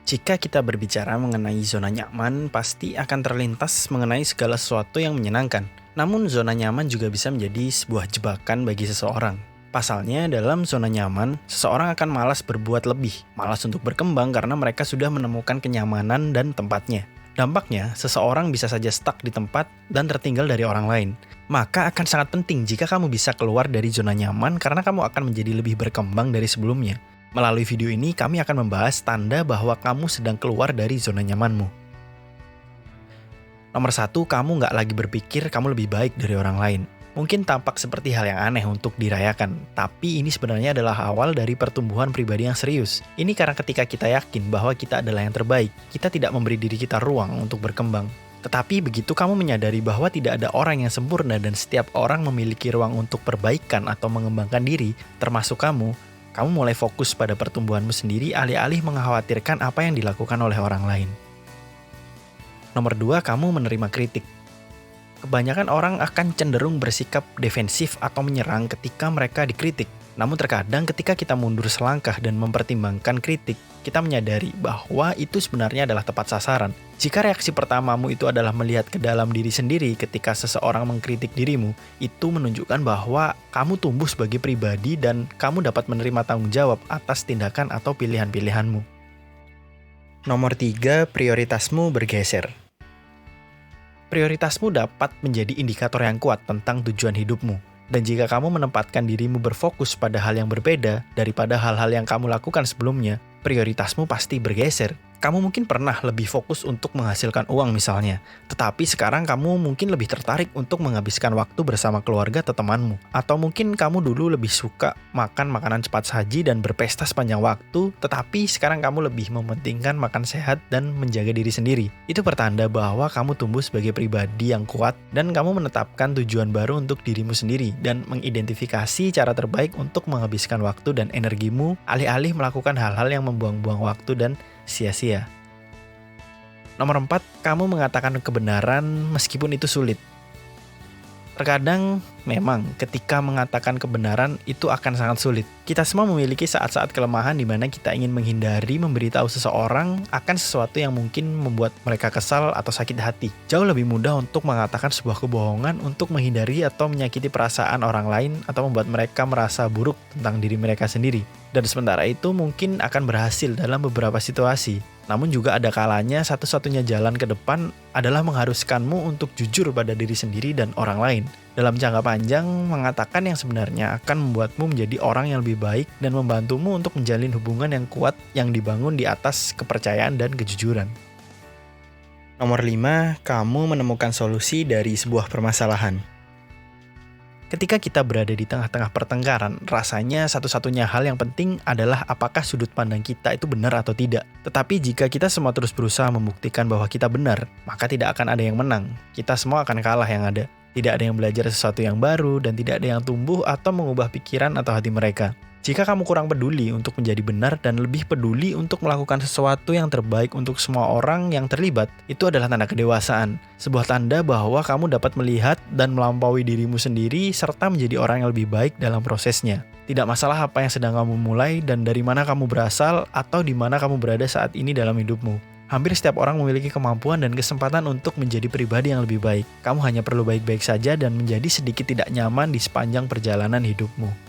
Jika kita berbicara mengenai zona nyaman, pasti akan terlintas mengenai segala sesuatu yang menyenangkan. Namun, zona nyaman juga bisa menjadi sebuah jebakan bagi seseorang. Pasalnya, dalam zona nyaman, seseorang akan malas berbuat lebih, malas untuk berkembang karena mereka sudah menemukan kenyamanan dan tempatnya. Dampaknya, seseorang bisa saja stuck di tempat dan tertinggal dari orang lain. Maka akan sangat penting jika kamu bisa keluar dari zona nyaman karena kamu akan menjadi lebih berkembang dari sebelumnya. Melalui video ini, kami akan membahas tanda bahwa kamu sedang keluar dari zona nyamanmu. Nomor 1, kamu nggak lagi berpikir kamu lebih baik dari orang lain. Mungkin tampak seperti hal yang aneh untuk dirayakan, tapi ini sebenarnya adalah awal dari pertumbuhan pribadi yang serius. Ini karena ketika kita yakin bahwa kita adalah yang terbaik, kita tidak memberi diri kita ruang untuk berkembang. Tetapi begitu kamu menyadari bahwa tidak ada orang yang sempurna dan setiap orang memiliki ruang untuk perbaikan atau mengembangkan diri, termasuk kamu mulai fokus pada pertumbuhanmu sendiri alih-alih mengkhawatirkan apa yang dilakukan oleh orang lain. Nomor 2, kamu menerima kritik. Kebanyakan orang akan cenderung bersikap defensif atau menyerang ketika mereka dikritik. Namun terkadang ketika kita mundur selangkah dan mempertimbangkan kritik, kita menyadari bahwa itu sebenarnya adalah tepat sasaran. Jika reaksi pertamamu itu adalah melihat ke dalam diri sendiri ketika seseorang mengkritik dirimu, itu menunjukkan bahwa kamu tumbuh sebagai pribadi dan kamu dapat menerima tanggung jawab atas tindakan atau pilihan-pilihanmu. Nomor 3, prioritasmu bergeser. Prioritasmu dapat menjadi indikator yang kuat tentang tujuan hidupmu. Dan jika kamu menempatkan dirimu berfokus pada hal yang berbeda daripada hal-hal yang kamu lakukan sebelumnya, prioritasmu pasti bergeser. Kamu mungkin pernah lebih fokus untuk menghasilkan uang misalnya, tetapi sekarang kamu mungkin lebih tertarik untuk menghabiskan waktu bersama keluarga atau temanmu. Atau mungkin kamu dulu lebih suka makan makanan cepat saji dan berpesta sepanjang waktu, tetapi sekarang kamu lebih mementingkan makan sehat dan menjaga diri sendiri. Itu pertanda bahwa kamu tumbuh sebagai pribadi yang kuat dan kamu menetapkan tujuan baru untuk dirimu sendiri dan mengidentifikasi cara terbaik untuk menghabiskan waktu dan energimu alih-alih melakukan hal-hal yang membuang-buang waktu dan sia-sia. Nomor 4, kamu mengatakan kebenaran meskipun itu sulit. Terkadang memang ketika mengatakan kebenaran itu akan sangat sulit. Kita semua memiliki saat-saat kelemahan di mana kita ingin menghindari memberitahu seseorang akan sesuatu yang mungkin membuat mereka kesal atau sakit hati. Jauh lebih mudah untuk mengatakan sebuah kebohongan untuk menghindari atau menyakiti perasaan orang lain atau membuat mereka merasa buruk tentang diri mereka sendiri. Dan sementara itu mungkin akan berhasil dalam beberapa situasi. Namun juga ada kalanya satu-satunya jalan ke depan adalah mengharuskanmu untuk jujur pada diri sendiri dan orang lain. Dalam jangka panjang, mengatakan yang sebenarnya akan membuatmu menjadi orang yang lebih baik dan membantumu untuk menjalin hubungan yang kuat yang dibangun di atas kepercayaan dan kejujuran. Nomor 5, kamu menemukan solusi dari sebuah permasalahan. Ketika kita berada di tengah-tengah pertengkaran, rasanya satu-satunya hal yang penting adalah apakah sudut pandang kita itu benar atau tidak. Tetapi jika kita semua terus berusaha membuktikan bahwa kita benar, maka tidak akan ada yang menang. Kita semua akan kalah yang ada. Tidak ada yang belajar sesuatu yang baru dan tidak ada yang tumbuh atau mengubah pikiran atau hati mereka. Jika kamu kurang peduli untuk menjadi benar dan lebih peduli untuk melakukan sesuatu yang terbaik untuk semua orang yang terlibat, itu adalah tanda kedewasaan. Sebuah tanda bahwa kamu dapat melihat dan melampaui dirimu sendiri serta menjadi orang yang lebih baik dalam prosesnya. Tidak masalah apa yang sedang kamu mulai dan dari mana kamu berasal atau di mana kamu berada saat ini dalam hidupmu. Hampir setiap orang memiliki kemampuan dan kesempatan untuk menjadi pribadi yang lebih baik. Kamu hanya perlu baik-baik saja dan menjadi sedikit tidak nyaman di sepanjang perjalanan hidupmu.